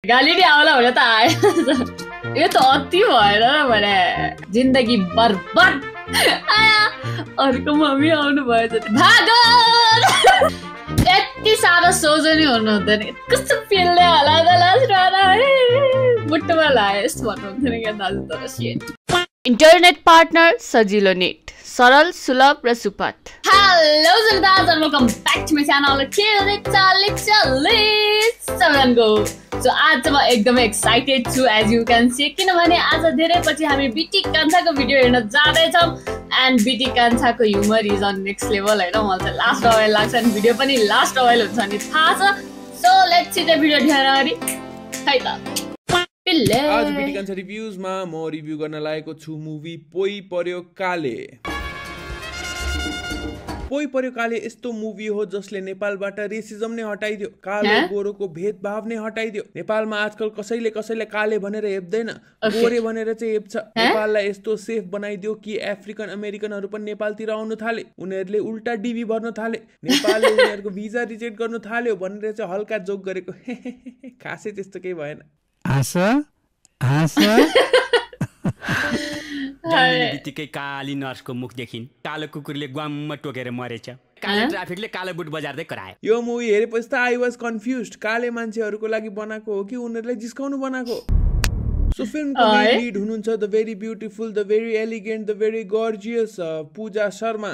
गाली नि आउला भने त आयो यो त अति भएन भने जिन्दगी बर्बाद आया अर्को मम्मी आउनु भयो जति भागो यति साह्रो सोझो नि हुनु हुँदैन कस्तो फिल्ले होला त लास्टमा बुट्टुमा लाएस भन्नुहुन्थ्यो नि क्या दाजु तर सेट इन्टरनेट पार्टनर सजिलो नेट सरल सुलभ र सुपथ हेलो जनता welcome back to my channel के लेक्चरको सो आज म एकदमै एक्साइटेड छु एज यु क्यान सी किनभने आज धेरै पछि हामी बिटी कान्छाको भिडियो हेर्न जाँदैछौँ एन्ड बिटी कान्छाको humour is on next level होइन मलाई चाहिँ लास्ट रमाइलो लाग्छ अनि भिडियो पनि लास्ट रमाइलो हुन्छ नि थाहा छ so let's see the video ढेर अगाडि खै त आज बिटी कान्छा रिभ्युजमा म रिभ्यू गर्न लागेको छु मुभी पोइ पर्यो काले पोइ पर्यो काले यस्तो मुभी हो जसले नेपालबाट रेसिजम नै हटाइदियो कालो गोरोको भेदभाव नै हटाइदियो नेपालमा आजकल कसैले कसैलाई काले भनेर हेप्दैन गोरे भनेर चाहिँ हेप्छ नेपाललाई यस्तो सेफ बनाइदियो कि अफ्रिकन अमेरिकनहरू पनि नेपालतिर आउन थाले उनीहरूले उल्टा डिबी भर्न थाले नेपालले उनीहरूको भिजा रिजेक्ट गर्न थाल्यो भनेर चाहिँ हल्का जोक गरेको खासै त्यस्तो केही भएन बित्तिकै काली नर्सको मुखदेखि कालो कुकुरले ग्वाममा टोकेर मरेछ कालो ट्राफिकले कालो बुट बजार्दै करायो यो मुभी हेरेपछि त आई वाज कन्फ्युज्ड काले मान्छेहरूको लागि बनाएको हो कि उनीहरूलाई जिस्काउनु बनाएको सो फिल्मको लीड हुनुहुन्छ the very beautiful the very elegant the very gorgeous Pooja Sharma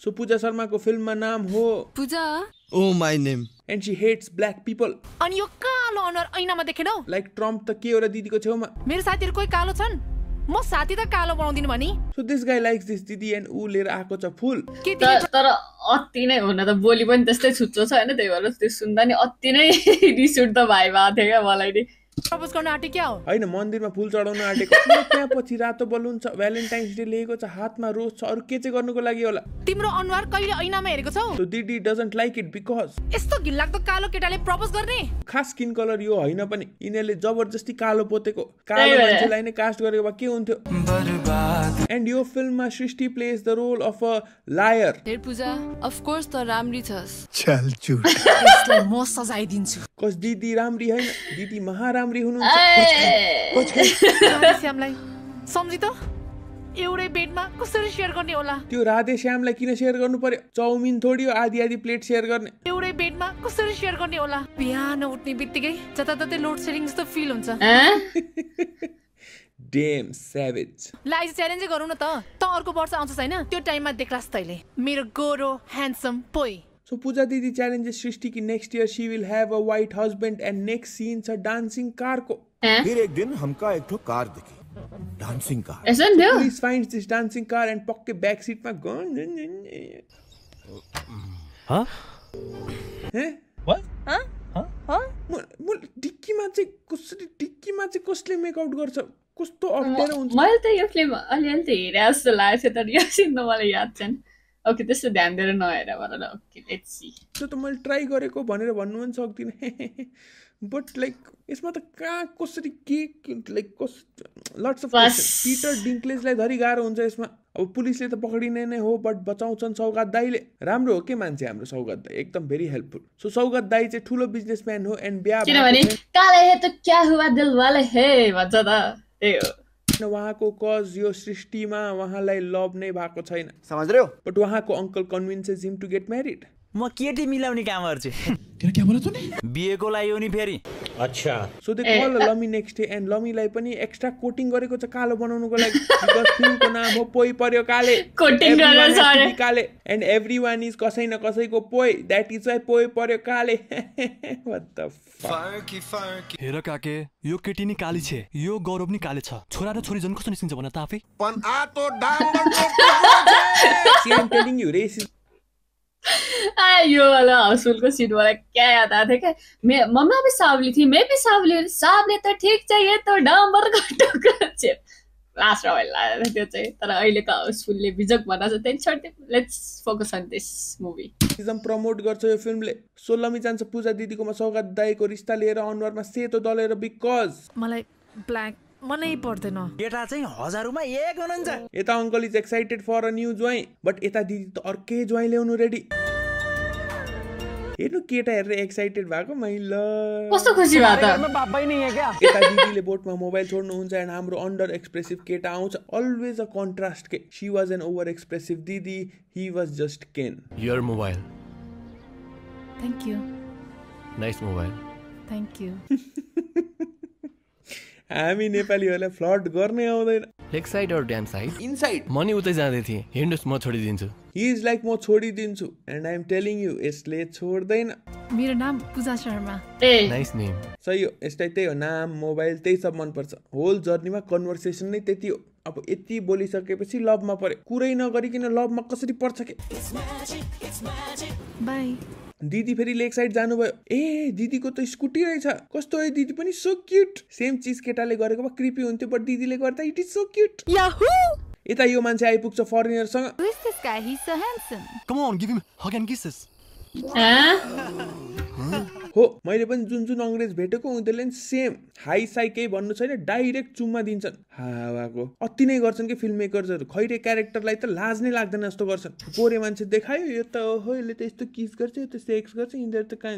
so Pooja शर्माको फिल्ममा नाम हो Pooja oh my name and she hates black people अनि यो कालो अनुहार ऐनामा देखेनौ like ट्रम्प त के एउटा दिदीको छेउमा मेरो साथीहरु कोही कालो छन् म साथी त कालो बनाउँदिन भनी so this guy likes this दिदी and ऊ लिएर आएको छ फुल तर अति नै हुन त बोली पनि त्यस्तै छुच्चो छ हैन त्यही भएर त्यो सुन्दा नि अति नै रिस उठ्दा भाइ भएको थियो क्या मलाई नि प्रपोज गर्न आटे क्या हो हैन मन्दिरमा फुल चढाउन आटेको त्यहाँ पछि रातो बलुन छ भ्यालेन्टाइन्स डे लिएको छ हातमा रोज छ अरु के चाहिँ गर्नको लागि होला तिम्रो अनुहार कहिले ऐनामा हेरेको छौ so दिदी doesn't like it because यस्तो घिनलाग्दो कालो केटाले प्रपोज गर्ने खास स्किन कलर यो हैन पनि इनेले जबरजस्ती कालो पोतेको कालो मान्छेलाई नै कास्ट गरेको भए के हुन्थ्यो बर्बाद एन्ड यो फिल्ममा Srishti plays the role of a liar hey Pooja of course त राम्री छस् चल चुट यसलाई म सजाय दिन्छु कस दिदी राम्री हैन दिदी महाराम्री हुनुहुन्छ श्यामलाई सम्झी त एउटै बेडमा कसरी शेयर गर्ने होला त्यो राधे श्यामलाई किन शेयर गर्नु पर्यो चाउमिन थोडी हो आधी आधी प्लेट शेयर गर्ने एउटै बेडमा कसरी शेयर गर्ने होला बिहान उठ्ने बित्तिकै जताततै लोड सेडिङ जस्तो फिल हुन्छ डेम सेभेज लाइज च्यालेन्ज गरौँ न त अर्को वर्ष आउँछस् हैन त्यो टाइममा देख्लास् तैले मेरो गोरो ह्यान्डसम पोइ So Pooja Didi challenges Shrishti ki next year she will have a white husband and next scene a dancing car ko. फिर एक दिन हमका एक ठो कार दिखी dancing car Isn't there? Police finds this dancing car and poke के back seat में gone. हाँ? हैं? What? हाँ? हाँ? मुल डिक्की में चाहिँ कसले मेकआउट गर्छ कस्तो अप्ठ्यारो हुन्छ मैले त यो फिल्म अलिअलि त हेरे जस्तो लागेको थियो तर यो सिन त मलाई याद छैन ओके त्यस्तो ध्यान दिएर नहेर भन न ओके लेट्स सी त्यो त मैले ट्राई गरेको भनेर भन्नु पनि सक्दिन बट लाइक यसमा त कहाँ कसरी के लाइक लट्स अफ पिटर डिङ्क्लेजलाई धरि गाह्रो हुन्छ यसमा अब पुलिसले त पक्रिने नै हो बट बचाउँछन् सौगात दाईले राम्रो हो के मान्छे हाम्रो सौगात दाई एकदम भेरी हेल्पफुल सो सौगात दाई चाहिँ ठुलो बिजनेसम्यान हो एन्ड बिहा किनभने काले हे त क्या हुआ दिल वाले हे भन्छ त त्यही हो उहाँको कज यो सृष्टिमा उहाँलाई लभ नै भएको छैन समझ रहे हो बट उहाँको uncle convinces him to get married म केटी मिलाउने काम गर्छु तेरो क्या बोला तूने बिहेको लागि हो नि फेरि अच्छा सो दे कल लमी नेक्स्ट डे एन्ड लमीलाई पनि एक्स्ट्रा कोटिङ गरेको छ कालो बनाउनको लागि बिकज फिल्मको नाम हो पोइ पर्यो काले कोटिङ गरेर सरे काले एन्ड एभ्रीवन इज कसै न कसैको पोइ दैट इज व्हाई पोइ पर्यो काले व्हाट द फक हेर काके यो केटी नि काली छे यो गौरव नि काले छ छोरा र छोरी जन कस्तो निस्किन्छ भन त आफै पन आ तो diamond see I am telling you रेसिस यो वाला हाउसफुल सीन वाला क्या याद आया था क्या मम्मा भी सावली थी मैं भी सावली हूँ सावली तो ठीक चाहिए तो डाम्बर का टुक्रा चाहिँ लास्ट रमाइलो लागेको थियो चाहिँ तर अहिलेको हाउसफुलले बिजक बनाएको छ त्यही छोड्दै let's focus on this movie एकदम प्रमोट गर्छ यो फिल्मले सोलमी जान्छ पूजा दिदीकोमा सौगात दाईको रिस्ता लिएर अनुहारमा सेतो दलेर बिकज मलाई ब्ल्याक मनै पर्दैन केटा चाहिँ हजारमा एक हुनुहुन्छ यता uncle is excited for a new ज्वाइँ बट यता दिदी त अर्कै ज्वाइँ ल्याउनु रेडी हेर्नु केटा हेरेर एक्साइटेड भएको मैले कस्तो खुसी भयो त यता दिदीले बोटमा मोबाइल छोड्नुहुन्छ एन्ड हाम्रो अन्डर एक्सप्रेसिभ केटा आउँछ अलवेज अ कन्ट्रास्ट के she was an over expressive दिदी he was just can your mobile thank you nice mobile thank you हामी नेपालीहरूलाई फ्लड गर्ने आउँदैन लेग साइड और ड्याम साइड इनसाइड म नि उतै जाँदै थिएँ हिँड्नुहोस् म छोडिदिन्छु ही इज लाइक म छोडिदिन्छु and I am telling you यसले छोड्दैन मेरो नाम Puja Sharma a nice name सही हो यस्तै त्यही हो नाम मोबाइल त्यही सब मनपर्छ होल जर्नीमा कन्भर्सेसन नै त्यति हो अब यति बोलिसकेपछि लभमा पऱ्यो कुरै नगरिकन लभमा कसरी पर्छ के बाई दिदी फेरि लेग साइड जानुभयो ए दिदीको त स्कुटी रहेछ कस्तो है दिदी पनि सो क्युट सेम चिज केटाले गरेको भए क्रिपी हुन्थ्यो बट दिदीले गर्दा इट इज सो क्युट यता यो मान्छे आइपुग्छ फरेनरसँग come on give him hug and kisses हो मैले पनि जुन जुन अङ्ग्रेज भेटेको उनीहरूले सेम हाई साई केही भन्नु छैन डाइरेक्ट चुम्मा दिन्छन् हावाको अति नै गर्छन् कि फिल्म मेकर्सहरू खैरे क्यारेक्टरलाई त लाज नै लाग्दैन जस्तो गर्छन् गोरे मान्छे देखायो यो त हो यसले त यस्तो किस गर्छ यो त सेक्स गर्छ यिनीहरू त कहाँ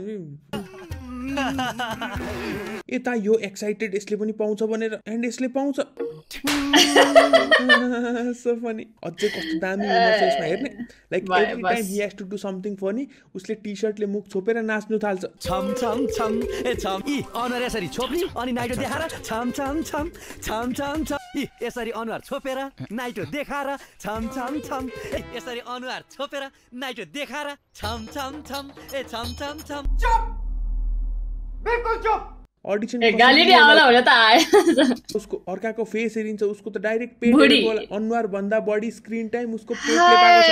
यता यो एक्साइटेड यसले पनि पाउँछ भनेर एन्ड यसले पाउँछ सो फनी अझै कस्तो दामी हुँदछ यसमा हेर्ने like every time he has to do something funny उसले टी सर्टले मुख छोपेर नाच्नु थाल्छ छम छम छम ए छम इ अनुहार यसरी छोप्ने अनि नाइटो देखाएर छम छम छम छम छम छम इ यसरी अनुहार छोपेर नाइटो देखाएर छम छम छम यसरी अनुहार छोपेर नाइटो देखाएर छम छम छम ए छम छम छम चुप बिल्कुल चुप अडिसन गाली नि आउला भने त आयो उसको अर्काको फेस हेरिन्छ उसको त डाइरेक्ट पेट अनुहार भन्दा बढी स्क्रिन टाइम उसको पेटले पाएको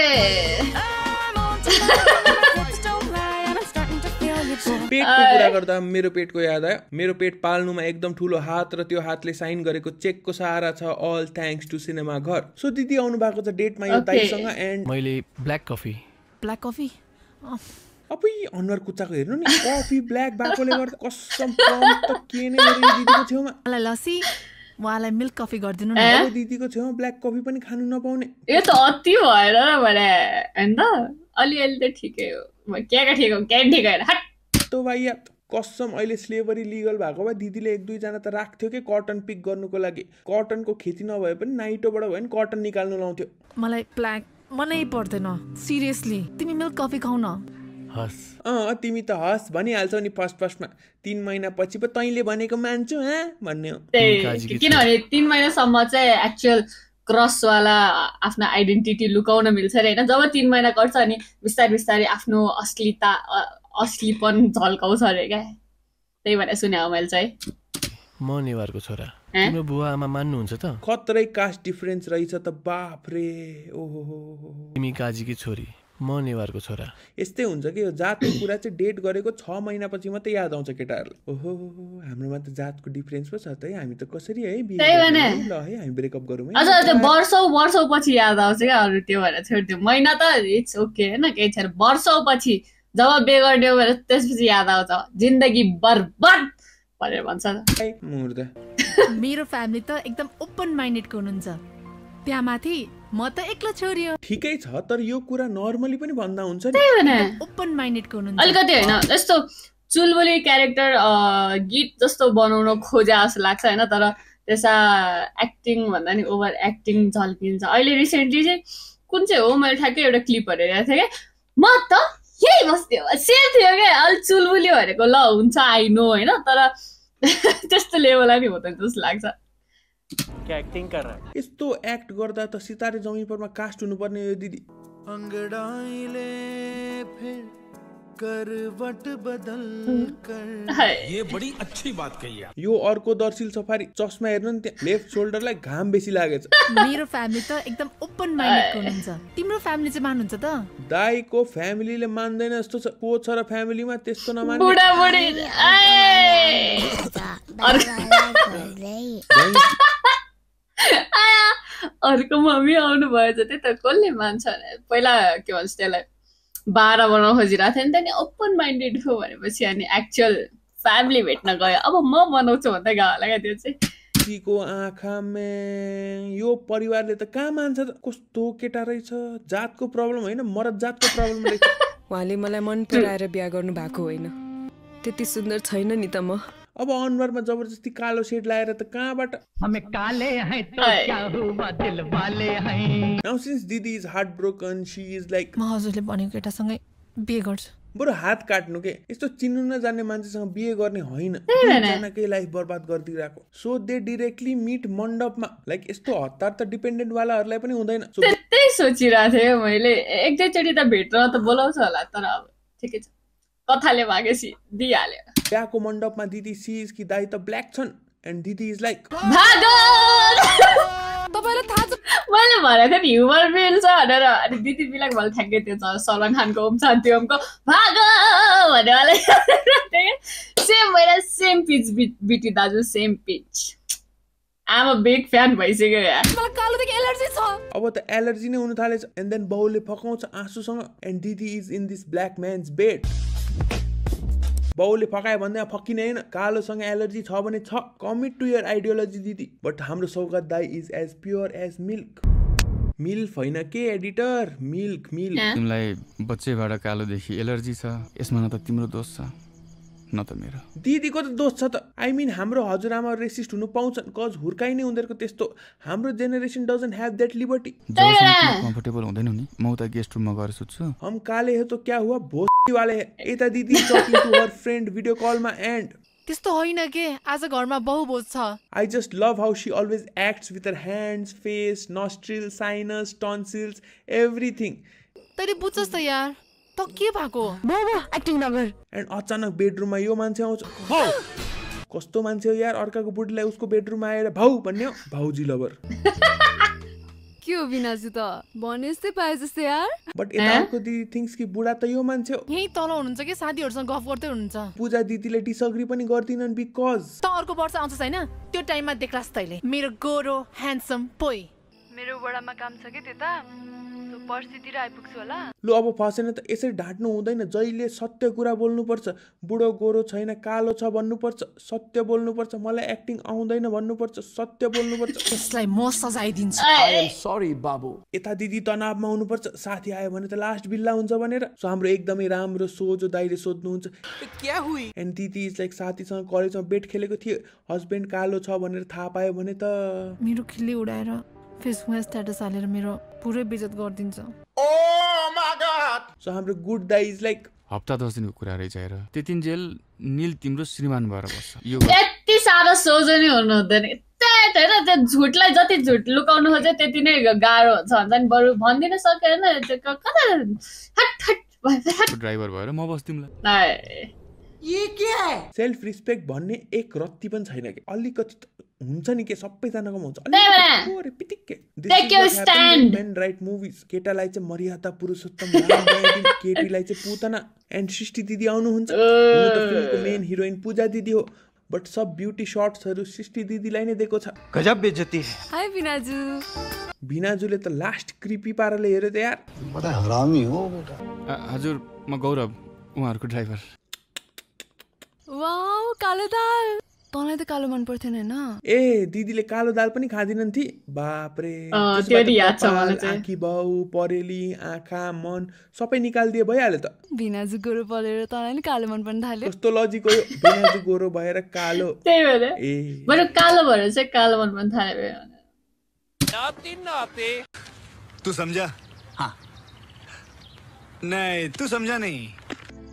छ पेटको कुरा गर्दा मेरो पेटको याद आयो मेरो पेट पाल्नुमा एकदम ठुलो हात र त्यो हातले साइन गरेको चेकको सहारा छ अल थ्याङ्क्स टु सिनेमा घर सो दिदी आउनु भएको छ डेटमा यो दाइसँग एन्ड मैले ब्ल्याक कफी अब अनुहार कुच्चाको हेर्नु नि कफी ब्ल्याक भएकोले गर्दा कसम त के नै गरे दिदीको छेउमा मलाई लस्सी उहाँलाई मिल्क कफी गरिदिनु अब दिदीको छेउमा ब्ल्याक कफी पनि खानु नपाउने यो त अति भएर भने हैन त अलिअलि त ठिकै हो के ठिक हो के ठिक होइन हट तो भाइ कसम अहिले स्लेभरी लिगल भएको भए दिदीले एक दुईजना त राख्थ्यो कि कटन पिक गर्नुको लागि कटनको खेती नभए पनि नाइटोबाट भयो नि कटन निकाल्नु लाउँथ्यो मलाई ब्ल्याक मनै पर्दैन सिरियसली तिमी मिल्क कफी खाऊ न हस तिमी त हस भनिहाल्छौ नि फर्स्टमा 3 महिना पछि पो तैँले भनेको मान्छु भन्ने हो किनभने 3 महिनासम्म चाहिँ एक्चुअल क्रसवाला आफ्नो आइडेन्टिटी लुकाउन मिल्छ अरे होइन जब 3 महिना गर्छ अनि बिस्तारै बिस्तारै आफ्नो असलीपन झल्काउँछ अरे क्या त्यही भनेर सुने हो मैले चाहिँ म नेवारको छोरा तिम्रो बुवा आमा मान्नुहुन्छ त खतरै कास्ट डिफरेन्स रहेछ त बाफ रे ओहो तिमी काजीकी छोरी म नेवारको छोरा यस्तै हुन्छ कि यो जातको कुरा चाहिँ डेट गरेको 6 महिनापछि मात्रै याद आउँछ केटाहरूलाई ओहो हाम्रोमा त जातको डिफरेन्स पो छ त है हामी त कसरी है ल है हामी ब्रेकअप गरौँ है अझ वर्षौं पछि याद आउँछ क्या अरू त्यो भएर छोडिदियो महिना त इट्स ओके होइन केही छैन वर्षौं पछि जब बे गर्ने हो भने त्यसपछि याद आउँछ जिन्दगी बर्बाद भनेर भन्छ मेरो फ्यामिली त एकदम ओपन माइन्डेडको हुनुहुन्छ त्यहाँ माथि म त एक्लो छोरी हो ठिकै छ तर यो कुरा नर्मली पनि भन्दा हुन्छ नि ओपन माइन्डेडको हुनुहुन्छ अलिकति होइन यस्तो चुलबुली क्यारेक्टर गीत जस्तो बनाउन खोजे जस्तो लाग्छ होइन तर त्यसमा एक्टिङ भन्दा नि ओभर एक्टिङ झल्किन्छ अहिले रिसेन्टली चाहिँ कुन चाहिँ हो मैले ठ्याक्कै एउटा क्लिपहरू हेरेको थिएँ क्या म त यही बस्थ्यो सेम थियो क्या अलि चुलबुली भनेको ल हुन्छ आई नो होइन तर त्यस्तो लेभललाई नि हुँदैन जस्तो लाग्छ क्या एक्टिङ कर रहा है यस्तो एक्ट गर्दा त सितारे जमिन परमा कास्ट हुनुपर्ने यो दिदी अंगड़ाइले फिर करवट बदल कर ये बड़ी अच्छी बात कही है यो अर्को दर्शिल सफारी चस्मा हेर्नु नि त्यहाँ लेफ्ट सोल्डरलाई घाम बेसी लागेछ मेरो फ्यामिली त एकदम ओपन माइन्डेडको हुनुहुन्छ तिम्रो फ्यामिली चाहिँ मान्नुहुन्छ त दाइको फ्यामिलीले मान्दैन जस्तो छ को छ र फ्यामिलीमा त्यस्तो नमान्ने बुढा बुढी अर्को मम्मी आउनु भएछ त्यही त कसले मान्छ पहिला के भन्छ त्यसलाई 12 बनाउन खोजिरहेको थियो नि त नि ओपन माइन्डेड हो भनेपछि अनि एक्चुअल फ्यामिली भेट्न गयो अब म बनाउँछु भन्दै गयो होला क्या त्यो चाहिँ को आँखामा यो परिवारले त कहाँ मान्छ त कस्तो केटा रहेछ जातको प्रब्लम होइन मरद जातको प्रब्लम रहेछ उहाँले मलाई मन पराएर बिहा गर्नु भएको होइन। त्यति सुन्दर छैन नि त म। अब अनुहारमा जबरजस्ती कालो सेड लाएर त कहाँबाट? हमें काले हैं तो क्या हुआ दिल वाले हैं। Now since Didi is heartbroken, she is like म हजुरले भनेको केटासँगै बिहे गर्छु। बरु हात काट्नु के, यस्तो चिन्नु नजान्ने मान्छेसँग बिहे गर्ने होइन, दुईजनाकै लाइफ बर्बाद गरिदिरहेको। सो दे डाइरेक्टली मिट मण्डपमा। लाइक यस्तो हतार त डिपेन्डेन्ट वालाहरूलाई पनि हुँदैन। त्यही सोचिरहेको थिएँ मैले, एक दुईचोटि त भेट्न त बोलाउँछ होला, तर अब ठिकै छ, कथाले मागेपछि दिइहाल्यो। बिहाको मण्डपमा दिदी सिज कि दाइ त ब्ल्याक छन् एन्ड दिदी इज लाइक तपाईलाई थाहा छ मैले भनेको थिएँ नि ह्युमर मिल्छ भनेर, अनि दिदी बिलाक भल ठ्याक्कै त्यो सलमान खानको ओम शान्ति ओमको भाग भन्ने सेम भएर सेम पिच बिटी दाजु same pitch. I'm a big fan भइसक्यो यार। मलाई कालोदेखि एलर्जी छ। अब त एलर्जी नै हुन थालेछ। एन्ड देन बाउले फकाउँछ आँसुसँग एन्ड दिदी is in this black man's bed. बाउले फकायो भन्दै फकिने होइन, कालोसँग एलर्जी छ भने छ, कमिट टु यर आइडियोलोजी दिदी। बट हाम्रो सौगात दाई is as pure as milk. Milk होइन के एडिटर, मिल्क मिल्क। तिमीलाई बच्चैबाट कालोदेखि एलर्जी छ, यसमा न त तिम्रो दोष छ न त मेरो। दिदीको त दोष छ त। आई मिन हाम्रो हजुरआमा रेसिस्ट हुनु पाउँछन्, कज हुर्काइ नै उनीहरूको त्यस्तो। हाम्रो generation doesn't have that liberty. Comfortable हुँदैन नि, म उता गेस्ट रुममा गएर सुत्छु। हम काले है तो क्या हुआ, भोसडी वाले है। यता दिदी talking to her friend video कलमा एन्ड त्यस्तो होइन के, आज घरमा बहु भोज छ। I just love how she always acts with her hands, face, nostrils, sinus, tonsils, everything. तैले बुझ्छस् त यार, त के भएको? बाबा एक्टिङ नगर। एन्ड अचानक बेडरुममा यो मान्छे आउँछ। भाउ कस्तो मान्छे हो यार, अर्काको बुढीलाई उसको बेडरुममा आएर भाउ भन्ने हो, भाउजी लभर। के हो बिनाजु त भने जस्तै पाए जस्तै यार। बट यताको दिदी थिङ्स कि बुढा त यो मान्छे हो। यही तल हुनुहुन्छ कि साथीहरुसँग गफ गर्दै हुनुहुन्छ। पूजा दिदीले डिसएग्री पनि गर्दिनन् बिकज त अर्को वर्ष आउँछ हैन, त्यो टाइममा देख्लास् तैले मेरो गोरो ह्यान्डसम पोइ। मेरो बडामा काम छ के त्यता, सो पर्सितिर आइपुग्छु होला। लु अब फसेन त यसरी ढाट्नु हुँदैन, जहिले सत्य कुरा बोल्नुपर्छ। बुढो गोरो छैन कालो छ भन्नुपर्छ, सत्य बोल्नुपर्छ। मलाई एक्टिङ आउँदैन भन्नुपर्छ, सत्य बोल्नुपर्छ। त्यसलाई म सजाइदिन्छु। आई एम सरी बाबु। यता दिदी तनावमा हुनुपर्छ, साथी आयो भने त लास्ट बिल्ला हुन्छ भनेर। सो हाम्रो एकदमै राम्रो सोझो दाइले सोध्नुहुन्छ क्या हुई एन्ड दिदी इज लाइक साथीसँग कलेजमा बेट खेलेको थियो, हस्बेन्ड कालो छ भनेर थाहा पायो भने त मेरो खिल्ली उडाएर फेसबुकमा स्ट्याटस हालेर मेरो पुरै बेइज्जत गरिदिन्छ। सो हाम्रो गुड दाइ इज लाइक हप्ता 10 दिनको कुरा रहेछ हेर, त्यतिन जेल निल तिम्रो श्रीमान भएर बस्छ। यो यति साह्रो सोझो नि हुनु हुँदैन। त्यो झुटलाई जति झुट लुकाउनु खोज्यो त्यति नै गाह्रो हुन्छ भन्छ नि। बरु भनिदिन सकेन कता ड्राइभर भएर म बस्दिमला। ये क्या है? सेल्फ रिस्पेक्ट भन्ने एक रत्ती पनि छैन कि, अलिकति हुन्छ नि के, सबैजनाको हुन्छ पिटिक्के। मेन राइट मुभिज केटालाई चाहिँ मर्यादा पुरुषोत्तम केटीलाई चाहिँ पुतना एन्ड सृष्टि दिदी आउनुहुन्छ। फिल्मको मेन हिरोइन पूजा दिदी हो, बट सब ब्युटी शर्ट्सहरू सृष्टि दिदीलाई नै दिएको छ। गजब बेइज्जती। हाय बिनाजु। बिनाजुले त लास्ट क्रिपी पाराले हेर्यो त यार। बडा हरामी हो बेटा। हजुर म गौरव, उहाँहरूको ड्राइभर। वाउ कालो दाल, तँलाई त कालो मन पर्थेन हैन? ए दिदीले कालो दाल पनि खादिनन् थी। बापरे आँखी बाउ परेली आँखा मन सबै निकालिदिए भइहाल्यो त। बिनाजु गोरो परेर तँलाई नि कालो मन पर्न थाल्यो। कस्तो लजिक हो यो, बिनाजु गोरो भएर कालो। त्यही भएर ए बरु कालो भएर चाहिँ कालो मन पर्न थाल्यो। नाती तू समझा? हाँ नहीं तू समझा नहीं।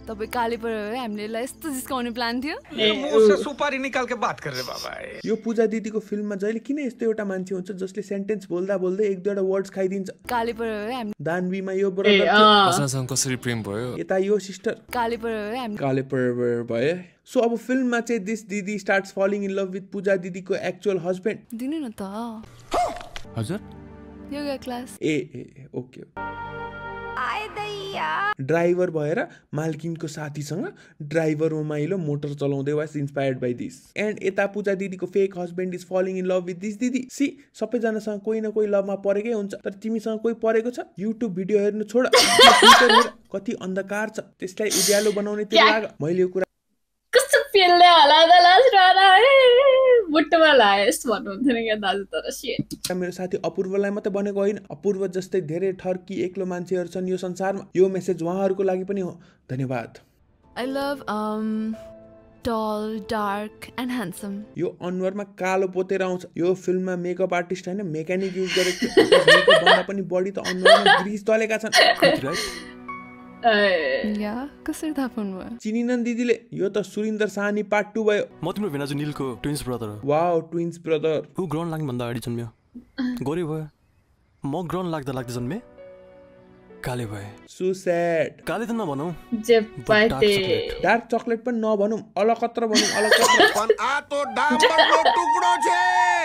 तपाईँ काले परेर हामीले यस्तो जिस्काउने प्लान थियो। मुंह से सुपारी निकाल के बात कर रहे बाबा। यो पूजा दिदीको फिल्ममा जहिले किन यस्तो एउटा मान्छे हुन्छ जसले सेन्टेन्स बोल्दा बोल्दै एक दुईवटा वर्ड्स खाइदिन्छ। काले परेर हामी दानवीमा यो ब्रदर आशासँग कसरी प्रेम भयो, यता यो सिस्टर काले परेर हामी काले परेर भए। सो अब फिल्ममा चाहिँ दिस दिदी starts falling in love with Pooja दिदीको एक्चुअल हस्बेन्ड। दिनु न त हजुर योगा क्लास। ए ओके। ड्राइभर भएर मालकिनको साथीसँग ड्राइभर रमाइलो मोटर चलाउँदै was inspired by this. And यता पूजा दिदीको fake husband is falling in love with this दिदी। सी सबैजनासँग कोही न कोही लभमा परेकै हुन्छ, तर तिमीसँग कोही परेको छ? युट्युब भिडियो हेर्नु छोड, कति अन्धकार छ त्यसलाई उज्यालो बनाउने त्यो लाग। मैले यो कुरा कस्तो फिल्ले होला त लास्ट मुट्टुमा लाग्यो यस्तो भन्नुहुन्थ्यो नि क्या दाजु तर shit मेरो साथी अपूर्वलाई मात्रै भनेको होइन अपूर्व जस्तै धेरै ठर्की एक्लो मान्छेहरू छन् यो संसारमा यो मेसेज उहाँहरूको लागि पनि हो धन्यवाद I love tall, dark and handsome. यो अनुहारमा कालो पोतेर आउँछ यो फिल्ममा मेकअप आर्टिस्ट हैन मेकानिक युज गरेको मेकअप भन्दा पनि बढी त अनुहारमा ग्रिस दलेका छन् या कसरी थाहा पाउनुभयो चिनिनन् दिदीले यो त सुरिन्दर साहनी पार्ट 2 भयो म तिम्रो भेनाजु निलको ट्विन्स ब्रदर हो वाउ ट्विन्स ब्रदर उ ग्राउन्ड लाग्नु भन्दा अगाडि जन्मियो गोरी भयो म ग्राउन्ड लाग्दा जन्मे काले भए सो सैड काले त नभनौ जे पाते डार्क चकलेट पनि नभनौं अलकत्र भनौं अलकत्र पण आ तो डाम्बरको टुक्रो छ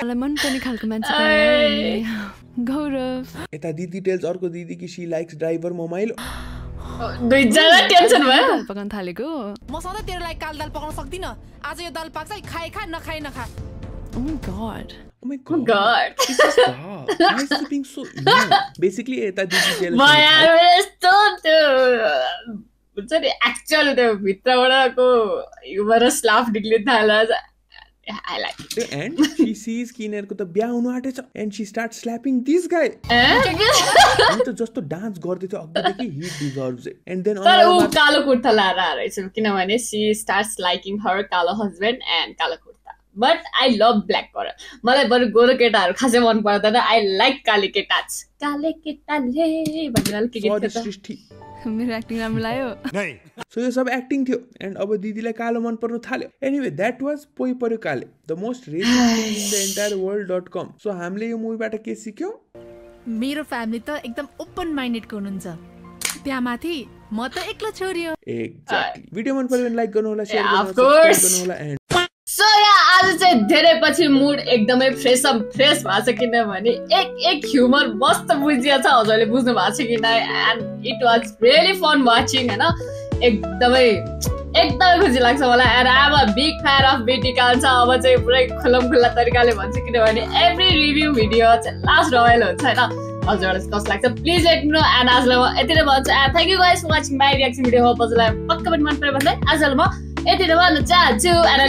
मलाई मन पर्ने खालको मान्छे पाए गौरव यता दिदी टेल्स अर्को दिदी कि शी लाइक्स ड्राइभर मोबाइल दुई जना टेन्सन भयो दाल पकाउन थालेको म सधैँ तेरो लागि कालो दाल पकाउन सक्दिन आज यो दाल पाक्छ खाए खा नखाए नखा Oh my god. Oh my god. Stop. Why is he being so mean? Basically, यता दिदी टेल्स म यार यस्तो त्यो हुन्छ नि एक्चुअल त्यो भित्रबाटको ह्युमरस लाफ निक्लिन थाल्छ I like it. And she sees किनेरको त बिहा हुनु आँटेछ and she starts slapping this guy. अनि त जस्तो डान्स गर्दै थियो अघिदेखि he deserves it. And then तर उ कालो कुर्ता लाएर आएछ किनभने she starts liking her कालो husband and कालो kurta. But I love black color. मलाई बरु गोरो केटाहरू खासै मन पर्दैन. I like काले केटाज. काले केटाले भनेर के के सृष्टि मेरो एक्टिङ राम्रो लाग्यो नै सो यो सब एक्टिङ थियो एन्ड अब दिदीलाई कालो मन पर्न थाल्यो एनीवे दैट वाज पोइ पर्यो काले the most racist thing in the entire world so हामीले यो मुभीबाट के सिक्यौ मेरो फ्यामिली त एकदम ओपन माइन्डेडको हुनुहुन्छ त्यहाँ माथि म त एक्लो छोरी हो एक्ज्याक्टली भिडियो मन पर्यो भने लाइक गर्नु होला शेयर गर्नु होला सब्स्क्राइब गर्नु होला एन्ड सो आज चाहिँ धेरै पछि मुड एकदमै फ्रेस भएको छ किनभने एक ह्युमर मस्त बुझिया छ हजुरले बुझ्नु भएको छ किन and it was really fun watching हैन एकदमै खुसी लाग्छ मलाई and I am a big fan of Beti Kanchha अब चाहिँ पुरै खुल्ला तरिकाले भन्छु किनभने एभ्री रिभ्यू भिडियो चाहिँ लास्ट रमाइलो हुन्छ हैन हजुरहरूलाई कस्तो लाग्छ please let me know and आजलाई म यति नै भन्छु and thank you guys for watching my reaction video hope हजुरलाई पक्का पनि मन पर्यो भन्दै आजलाई म यति नै भन्नु चाहन्छु एन्ड